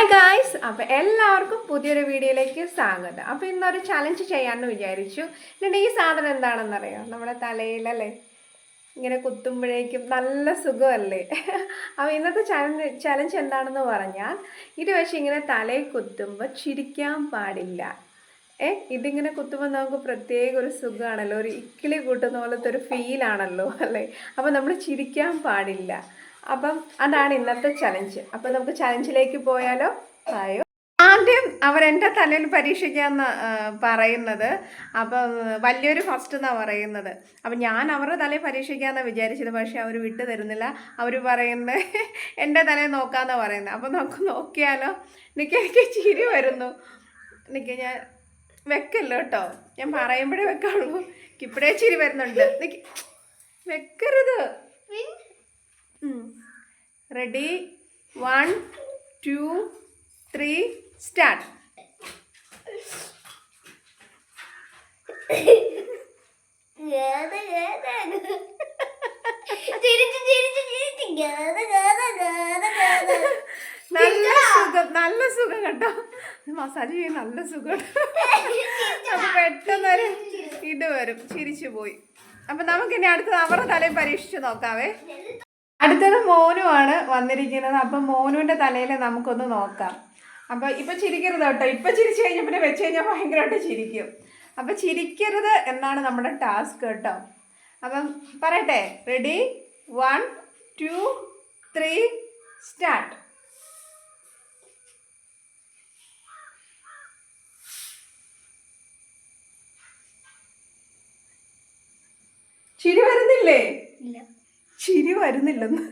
Hi guys, അപ്പോൾ എല്ലാവർക്കും പുതിയൊരു വീഡിയോയിലേക്ക് സ്വാഗതം. അപ്പോൾ ഇന്നൊരു ചലഞ്ച് ചെയ്യാമെന്ന് വിചാരിച്ചു. എന്നിട്ട് ഈ സാധനം എന്താണെന്നറിയോ? നമ്മുടെ തലയിലല്ലേ ഇങ്ങനെ കുത്തുമ്പോഴേക്കും നല്ല സുഖമല്ലേ? അപ്പോൾ ഇന്നത്തെ ചലഞ്ച് എന്താണെന്ന് പറഞ്ഞാൽ, ഇത് വെച്ച് ഇങ്ങനെ തലയിൽ കുത്തുമ്പോൾ ചിരിക്കാൻ പാടില്ല. ഇതിങ്ങനെ കുത്തുമ്പോൾ നമുക്ക് പ്രത്യേക ഒരു സുഖമാണല്ലോ, ഒരു ഇക്കിളി കൂട്ടുന്ന പോലത്തെ ഒരു ഫീലാണല്ലോ അല്ലേ? അപ്പോൾ നമ്മൾ ചിരിക്കാൻ പാടില്ല. അപ്പം അതാണ് ഇന്നത്തെ ചലഞ്ച്. അപ്പം നമുക്ക് ചലഞ്ചിലേക്ക് പോയാലോ? ആയോ? ആദ്യം അവരെൻ്റെ തലയിൽ പരീക്ഷിക്കാമെന്ന് പറയുന്നത്. അപ്പം വലിയൊരു ഫസ്റ്റ് എന്നാണ് പറയുന്നത്. അപ്പം ഞാൻ അവരുടെ തലയിൽ പരീക്ഷിക്കാമെന്നാണ് വിചാരിച്ചത്. പക്ഷേ അവർ വിട്ടു തരുന്നില്ല. അവർ പറയുന്നത് എൻ്റെ തലയിൽ നോക്കാമെന്നാണ് പറയുന്നത്. അപ്പം നമുക്ക് നോക്കിയാലോ? എനിക്ക് ചിരി വരുന്നു. ഞാൻ വെക്കല്ലോ കേട്ടോ, ഞാൻ പറയുമ്പോഴേ വെക്കാവുള്ളൂ. ഇപ്പോഴേ ചിരി വരുന്നുണ്ട്. വെക്കരുത്. Ready, 1 2 3 start. നല്ല സുഖം കേട്ടോ, മസാജ് ചെയ്യാൻ നല്ല സുഖം. അപ്പൊ പെട്ടെന്നൊരു ഇത് വരും, ചിരിച്ചു പോയി. അപ്പൊ നമുക്കിനി അടുത്തത് അവരുടെ തലയിൽ പരീക്ഷിച്ച് നോക്കാവേ. അടുത്തത് മോനുമാണ് വന്നിരിക്കുന്നത്. അപ്പം മോനുവിൻ്റെ തലയിൽ നമുക്കൊന്ന് നോക്കാം. അപ്പം ഇപ്പം ചിരിക്കരുത് കേട്ടോ. ഇപ്പം ചിരിച്ചു കഴിഞ്ഞാൽ പിന്നെ വെച്ച് കഴിഞ്ഞാൽ ഭയങ്കരമായിട്ട് ചിരിക്കും. അപ്പം ചിരിക്കരുത് എന്നാണ് നമ്മുടെ ടാസ്ക് കേട്ടോ. അപ്പം പറയട്ടെ, റെഡി, 1 2 3 സ്റ്റാർട്ട്. ചിരി വരുന്നില്ലേ? ചിരി വരുന്നില്ലെന്ന്.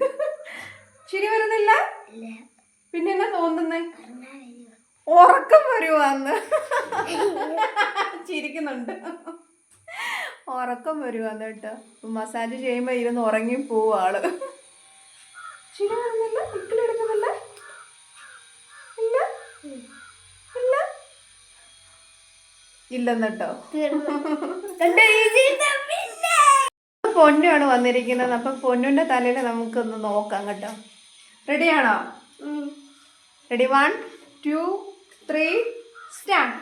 ചിരി വരുന്നില്ല? പിന്നെ എന്നാ തോന്നുന്നേ? ഉറക്കം വരുവാന്ന്. ചിരിക്കുന്നുണ്ട്. ഉറക്കം വരുവാന്ന് കേട്ടോ. മസാജ് ചെയ്യുമ്പോ ഇരുന്ന് ഉറങ്ങി പോവും ആള്. ചിരി വരുന്നില്ല? ഇക്കിലെടുക്കുന്നില്ല? ഇല്ല ഇല്ല ഇല്ലെന്ന് കേട്ടോ. പൊന്നുമാണ് വന്നിരിക്കുന്നത്. അപ്പം പൊന്നുവിൻ്റെ തലയിൽ നമുക്കൊന്ന് നോക്കാം കേട്ടോ. റെഡിയാണോ? Ready, 1 2 3 start.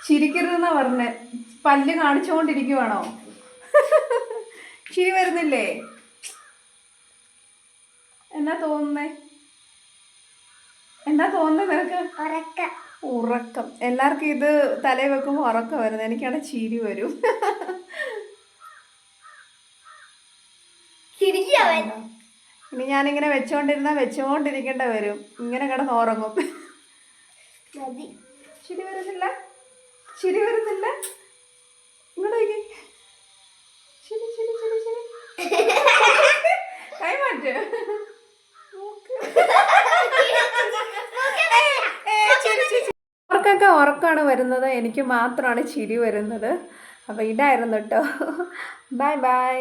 ചിരിക്കരുതെന്നാ പറഞ്ഞേ. പല്ല് കാണിച്ചുകൊണ്ടിരിക്കുവാണോ? ചിരി വരുന്നില്ലേ? എന്നാ തോന്നുന്നേ? നിനക്ക്? ഉറക്കം. എല്ലാവർക്കും ഇത് തലയിൽ വെക്കുമ്പോൾ ഉറക്കം വരുന്നത്. എനിക്കാണ് ചിരി വരും. ഇനി ഞാനിങ്ങനെ വെച്ചോണ്ടിരിക്കേണ്ട വരും. ഇങ്ങനെ കിടന്ന് ഉറങ്ങും. ചിരി വരുന്നില്ല? ഇങ്ങോട്ടേക്ക് കൈമാറ്റ്. അവർക്കൊക്കെ ഉറക്കമാണ് വരുന്നത്, എനിക്ക് മാത്രമാണ് ചിരി വരുന്നത്. അപ്പോൾ ഇതായിരുന്നു കേട്ടോ. Bye bye.